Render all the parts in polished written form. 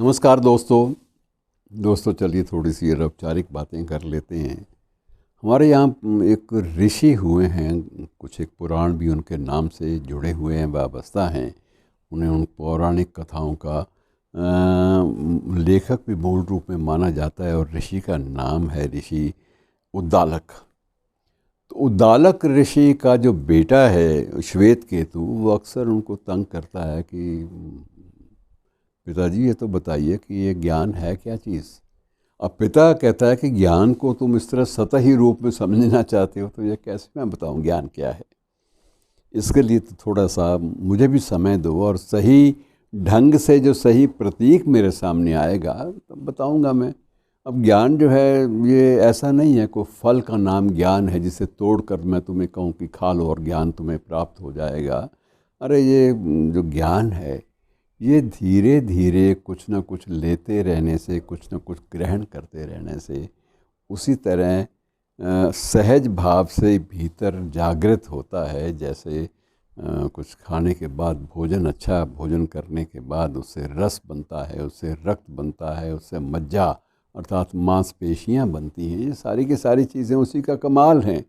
नमस्कार दोस्तों चलिए थोड़ी सी औपचारिक बातें कर लेते हैं। हमारे यहाँ एक ऋषि हुए हैं, कुछ एक पुराण भी उनके नाम से जुड़े हुए हैं, वाबस्ता हैं। उन्हें उन पौराणिक कथाओं का लेखक भी मूल रूप में माना जाता है और ऋषि का नाम है ऋषि उद्दालक। तो उद्दालक ऋषि का जो बेटा है श्वेत केतु, वो अक्सर उनको तंग करता है कि पिताजी ये तो बताइए कि ये ज्ञान है क्या चीज़। अब पिता कहता है कि ज्ञान को तुम इस तरह सतही रूप में समझना चाहते हो तो ये कैसे मैं बताऊं ज्ञान क्या है। इसके लिए तो थोड़ा सा मुझे भी समय दो और सही ढंग से जो सही प्रतीक मेरे सामने आएगा तब बताऊंगा मैं। अब ज्ञान जो है ये ऐसा नहीं है कोई फल का नाम ज्ञान है जिसे तोड़कर मैं तुम्हें कहूँ कि खा लो और ज्ञान तुम्हें प्राप्त हो जाएगा। अरे ये जो ज्ञान है ये धीरे धीरे कुछ ना कुछ लेते रहने से, कुछ ना कुछ ग्रहण करते रहने से, उसी तरह सहज भाव से भीतर जागृत होता है। जैसे कुछ खाने के बाद भोजन, अच्छा भोजन करने के बाद उससे रस बनता है, उससे रक्त बनता है, उससे मज्जा अर्थात मांसपेशियाँ बनती हैं। ये सारी की सारी चीज़ें उसी का कमाल हैं।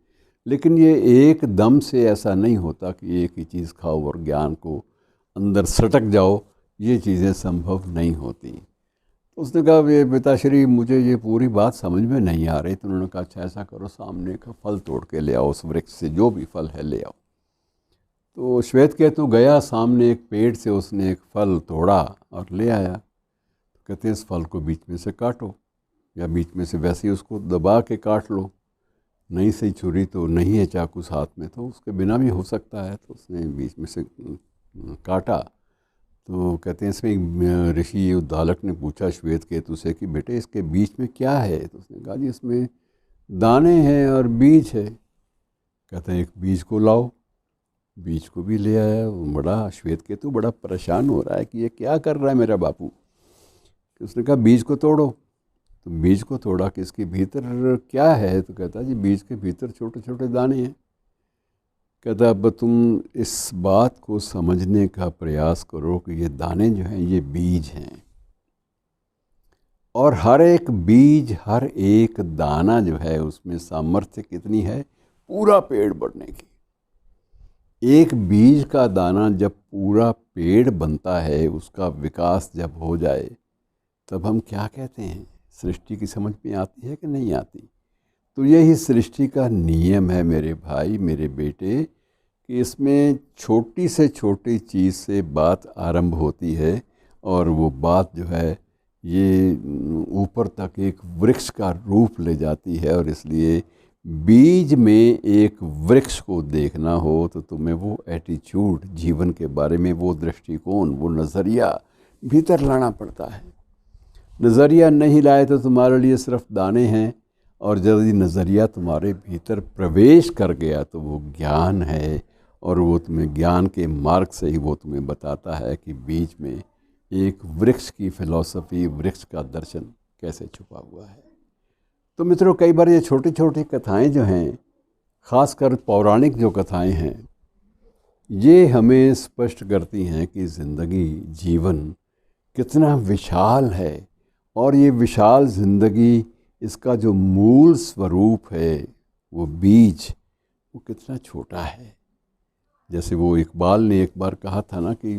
लेकिन ये एकदम से ऐसा नहीं होता कि एक ही चीज़ खाओ और ज्ञान को अंदर सटक जाओ, ये चीज़ें संभव नहीं होती। तो उसने कहा ये पिताश्री मुझे ये पूरी बात समझ में नहीं आ रही। तो उन्होंने कहा अच्छा ऐसा करो, सामने का फल तोड़ के ले आओ, उस वृक्ष से जो भी फल है ले आओ। तो श्वेत केतु गया, सामने एक पेड़ से उसने एक फल तोड़ा और ले आया। तो कहते हैं इस फल को बीच में से काटो, या बीच में से वैसे ही उसको दबा के काट लो। नहीं सही छुरी तो नहीं है चाकू साथ में, तो उसके बिना भी हो सकता है। तो उसने बीच में से काटा। तो कहते हैं इसमें ऋषि उद्दालक ने पूछा श्वेत केतु से कि बेटे इसके बीच में क्या है। तो उसने कहा जी इसमें दाने हैं और बीज है। कहते हैं एक बीज को लाओ। बीज को भी ले आया। बड़ा श्वेत केतु बड़ा परेशान हो रहा है कि ये क्या कर रहा है मेरा बापू। उसने कहा बीज को तोड़ो। तो बीज को तोड़ा कि इसके भीतर क्या है। तो कहता जी बीज के भीतर छोटे छोटे दाने हैं। कहता अब तुम इस बात को समझने का प्रयास करो कि ये दाने जो हैं ये बीज हैं, और हर एक बीज, हर एक दाना जो है उसमें सामर्थ्य कितनी है पूरा पेड़ बढ़ने की। एक बीज का दाना जब पूरा पेड़ बनता है, उसका विकास जब हो जाए, तब हम क्या कहते हैं, सृष्टि की समझ में आती है कि नहीं आती। तो यही सृष्टि का नियम है मेरे भाई, मेरे बेटे, कि इसमें छोटी से छोटी चीज़ से बात आरंभ होती है और वो बात जो है ये ऊपर तक एक वृक्ष का रूप ले जाती है। और इसलिए बीज में एक वृक्ष को देखना हो तो तुम्हें वो एटीट्यूड, जीवन के बारे में वो दृष्टिकोण, वो नज़रिया भीतर लाना पड़ता है। नज़रिया नहीं लाए तो तुम्हारे लिए सिर्फ दाने हैं, और यदि नज़रिया तुम्हारे भीतर प्रवेश कर गया तो वो ज्ञान है, और वो तुम्हें ज्ञान के मार्ग से ही वो तुम्हें बताता है कि बीच में एक वृक्ष की फिलॉसफी, वृक्ष का दर्शन कैसे छुपा हुआ है। तो मित्रों कई बार ये छोटी छोटी कथाएं जो हैं, ख़ासकर पौराणिक जो कथाएं हैं, ये हमें स्पष्ट करती हैं कि ज़िंदगी, जीवन कितना विशाल है, और ये विशाल ज़िंदगी, इसका जो मूल स्वरूप है वो बीज, वो कितना छोटा है। जैसे वो इकबाल ने एक बार कहा था ना कि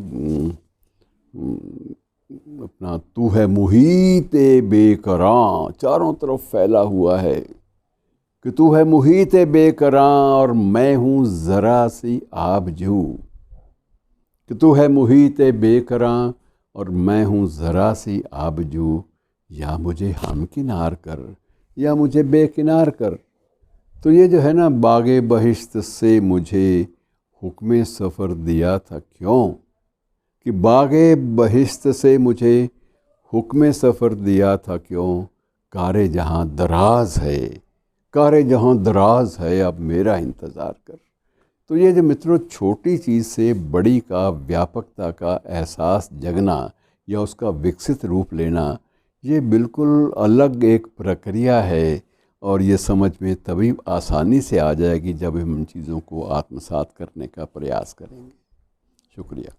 अपना तू है मुहीते बेकरां, चारों तरफ फैला हुआ है, कि तू है मुहीते बेकरां और मैं हूँ ज़रा सी आबजू। कि तू है मुहीते बेकरां और मैं हूँ ज़रा सी आबजू, या मुझे हमकिनार कर या मुझे बेकिनार कर। तो ये जो है ना, बागे बहिश्त से मुझे हुक्मे सफ़र दिया था क्यों, कि बागे बहिश्त से मुझे हुक्मे सफ़र दिया था क्यों, कारे जहाँ दराज है, कारे जहाँ दराज है अब मेरा इंतज़ार कर। तो ये जो मित्रों छोटी चीज़ से बड़ी का, व्यापकता का एहसास जगना या उसका विकसित रूप लेना, ये बिल्कुल अलग एक प्रक्रिया है। और ये समझ में तभी आसानी से आ जाएगी जब हम इन चीज़ों को आत्मसात करने का प्रयास करेंगे। शुक्रिया।